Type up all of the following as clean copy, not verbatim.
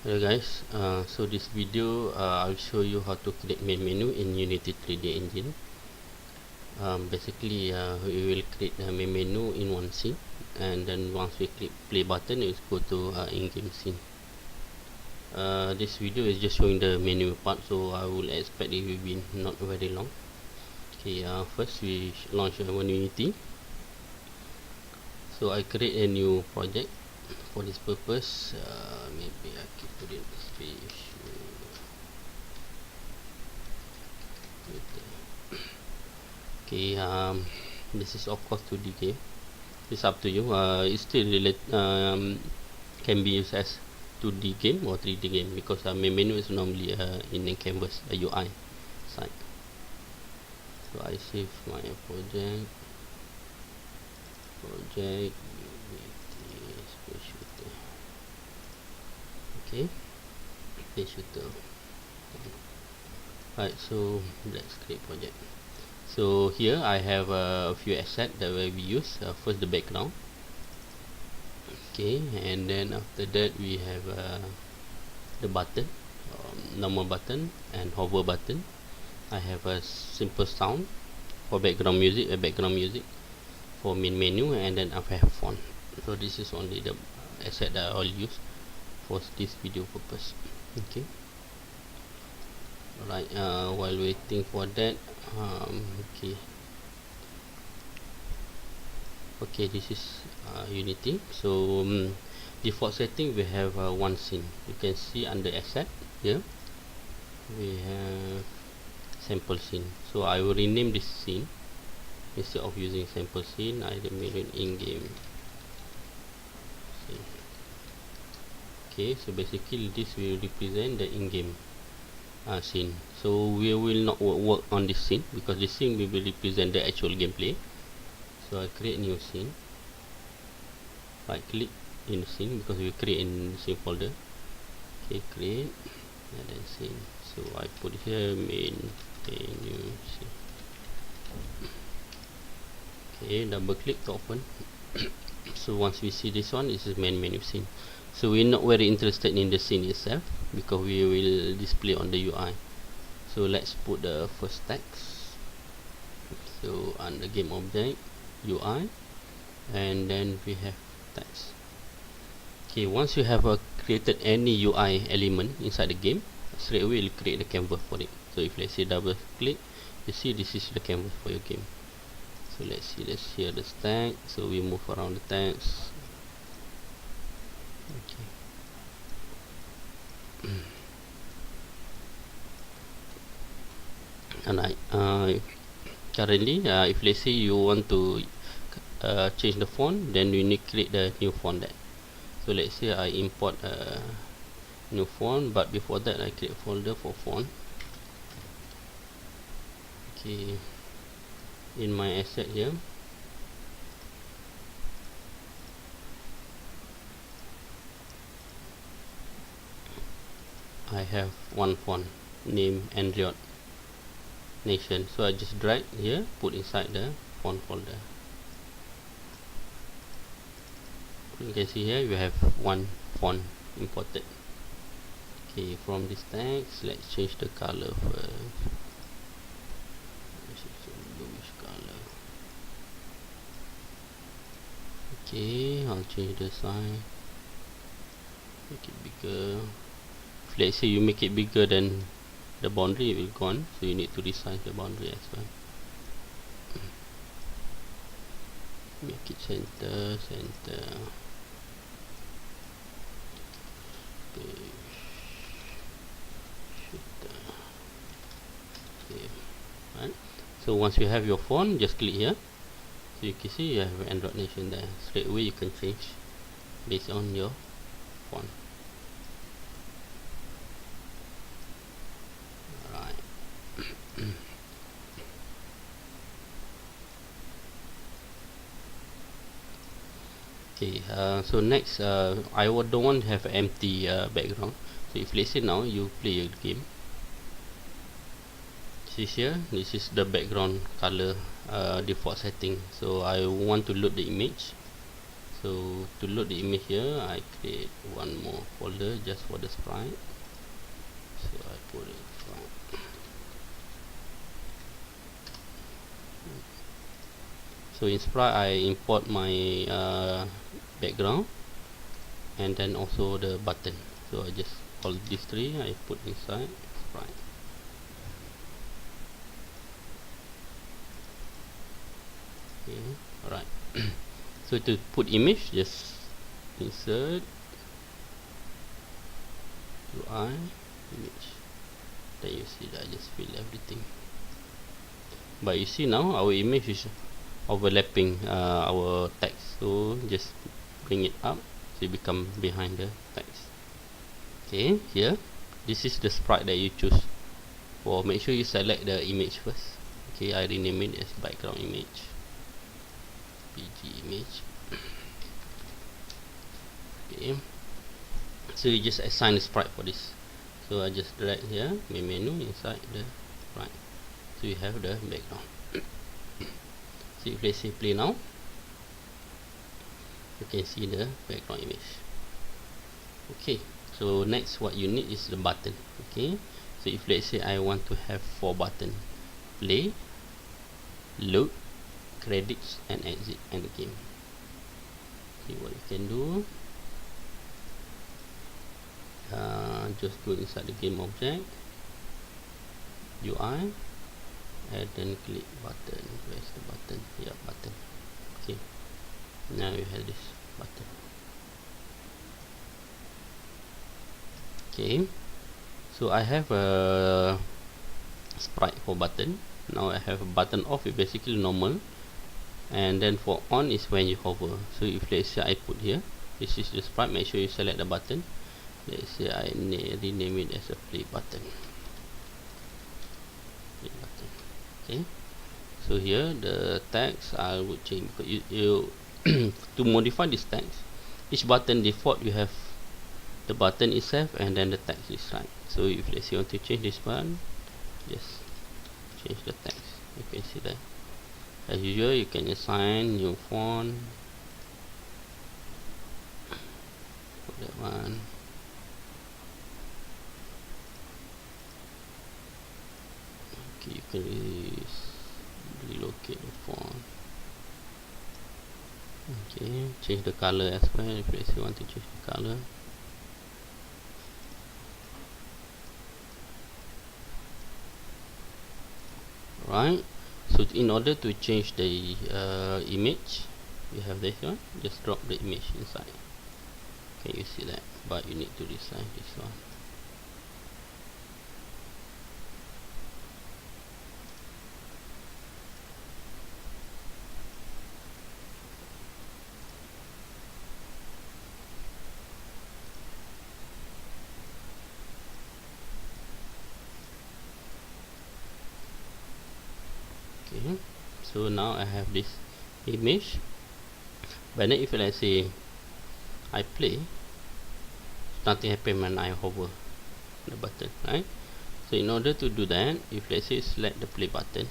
Hello guys, so this video I'll show you how to create main menu in Unity 3D engine. Basically we will create a main menu in one scene, and then once we click play button it will go to in-game scene. This video is just showing the menu part, so I will expect it will be not very long. Okay, first we launch one Unity. So I create a new project for this purpose. Maybe I can put it space. Okay, this is of course 2D game. It's up to you. It's still can be used as 2D game or 3D game, because main menu is normally in a canvas, a UI side. So I save my project. Okay, play shooter. Right, so let's create project. So here I have a few assets that will be used. First the background. Okay, and then after that we have the button, normal button and hover button. I have a simple sound for background music, for main menu, and then I have font. So this is only the asset that I'll use for this video purpose. Okay. Alright, while waiting for that, okay, this is Unity. So default setting, we have one scene. You can see under asset here we have sample scene. So I will rename this scene. Instead of using sample scene, I rename it in-game scene. Okay, so basically this will represent the in-game scene. So we will not work on this scene, because this scene will represent the actual gameplay. So I create new scene. Right click in scene, because we create in scene folder. Okay, create and then scene. So I put here main menu scene. Okay, double click to open. So once we see this one, this is main menu scene. So we're not very interested in the scene itself, because we will display on the UI. So let's put the first text. So under game object, UI, and then we have text. Okay, once you have created any UI element inside the game, straight away you'll create the canvas for it. So if let's say double click, you see this is the canvas for your game. So let's see the stack. So we move around the text. Okay. Alright, currently if let's say you want to change the font, then we need to create the new font there. So let's say I import a new font, but before that I create a folder for font. Okay, in my asset here, I have one font named Android Nation. So I just drag here, put inside the font folder. You can see here we have one font imported. Okay, from this text, let's change the color first. This is a bluish color. Okay, I'll change the size, make it bigger. If let's say you make it bigger, then the boundary will gone, so you need to resize the boundary as well. Make it center. Okay, right. So once you have your font, just click here. So you can see you have Android Nation there. Straight away you can change based on your font. Okay, so next I don't want to have empty background. So if let's say now you play your game, see here, this is the background color default setting. So I want to load the image. So to load the image here, I create one more folder just for the sprite. So I put it sprite. So in sprite I import my background and then also the button. So I just all these three I put inside sprite. Okay, alright. So to put image, just insert UI image. Then you see that I just fill everything. But you see now our image is overlapping our text. So just bring it up so it become behind the text. Okay, here this is the sprite that you choose. For make sure you select the image first. Okay, I rename it as background image. PG image. Okay, so you just assign a sprite for this. So I just drag here main menu inside the sprite. So you have the background. So if let's say play now, you can see the background image. Okay, so next what you need is the button. Okay, so if let's say I want to have 4 buttons: play, load, credits, and exit and the game. See what you can do. Just go inside the game object, UI, and then click button. Where's the button? Yeah, button. Okay, now you have this button. Okay, so I have a sprite for button. Now I have a button off is basically normal, and then for on is when you hover. So if let's say I put here, this is the sprite, make sure you select the button. Let's say I rename it as a play button. Play button. Okay, so here the text I would change, because you to modify this text, each button default you have the button itself and then the text is right. So if let's say you want to change this one, just change the text. You can see that. As usual, you can assign new font for that one. Okay, you can relocate the font. Okay, change the color as well. If let's say you want to change the color. Right. So in order to change the image, you have this one. Just drop the image inside. Can you see that? But you need to resize this one. Okay, so now I have this image, but then if let's say I play, nothing happen when I hover the button, right? So in order to do that, if let's say select the play button,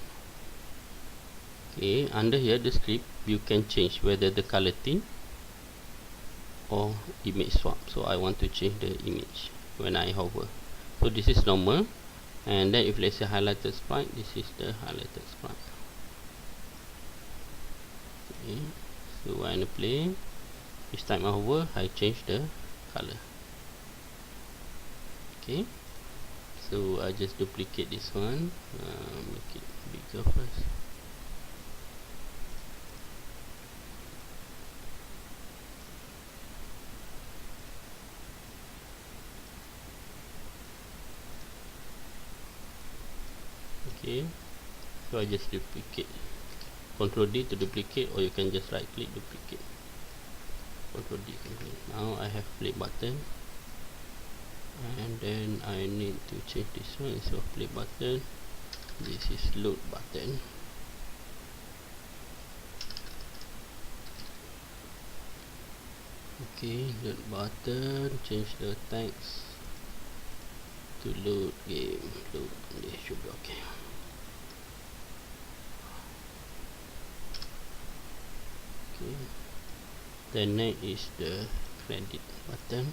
okay, under here the script you can change whether the color theme or image swap. So I want to change the image when I hover. So this is normal, and then if let's say highlighted sprite, this is the highlighted sprite. Okay, so when I play, each time I hover, I change the color. Okay, so I just duplicate this one, make it bigger first. Okay, so I just duplicate. Control D to duplicate, or you can just right click duplicate. Control D. Now I have play button, and then I need to change this one. Instead of play button, this is load button. Okay, load button, change the text to load game. Load, this should be okay. Okay, Then next is the credit button.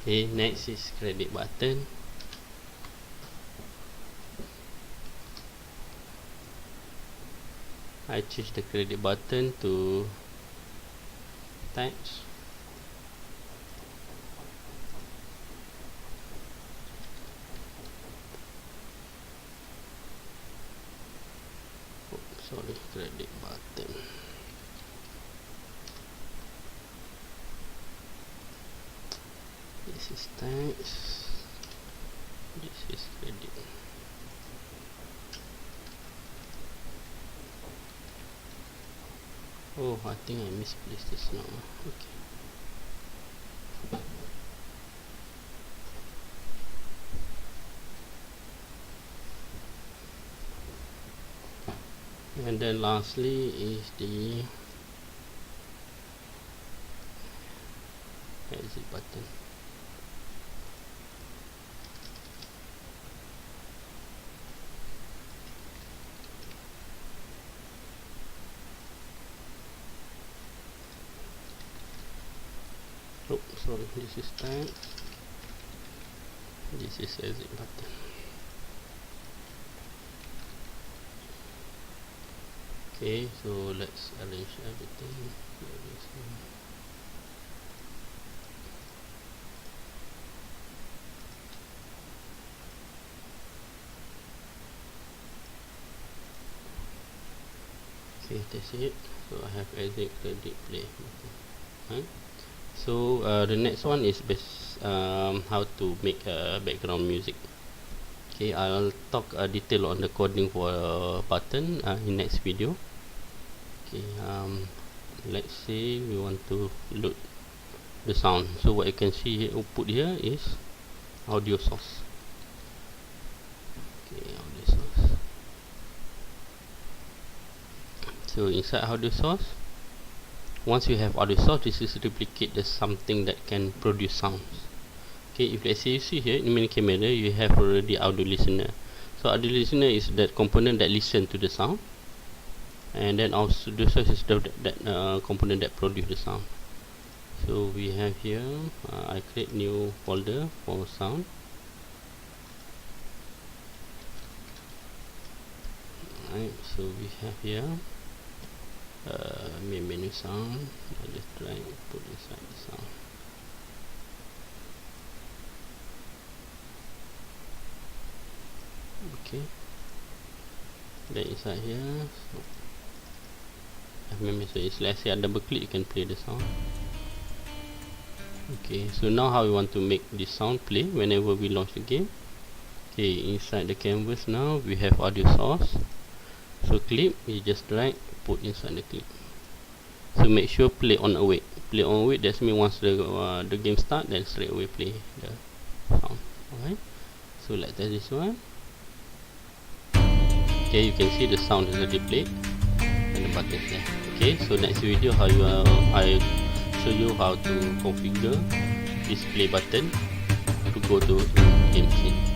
Okay, next is credit button. I change the credit button to text. Oh, sorry, credit button. This is text. This is credit. Oh, I think I misplaced this now. Okay. And then lastly is the exit button. Oh, sorry, this is text. This is exit button. Okay, so let's arrange everything. Okay, that's it. So I have exit, credit, play. Right? So the next one is how to make background music. Okay, I'll talk detail on the coding for button in next video. Okay, let's say we want to load the sound. So what you can see here, output here is audio source. Okay, audio source. So inside audio source, once you have audio source, this is replicate the something that can produce sounds. Okay, if let's say you see here in main camera, you have already audio listener. So audio listener is that component that listen to the sound, and then also the source is that component that produce the sound. So we have here, I create new folder for sound. Right, so we have here main menu sound. I just try and put inside the sound. Okay, then inside here, so so it's, let's say I double click, you can play the sound. Okay, so now how we want to make this sound play whenever we launch the game. Okay, inside the canvas now we have audio source. So clip, you just drag, put inside the clip. So make sure play on await. Play on await, that means once the game start, then straight away play the sound. Alright, so let's test this one. Okay, you can see the sound is already played and the button there. Okay, so next video I show you how to configure this play button to go to game scene.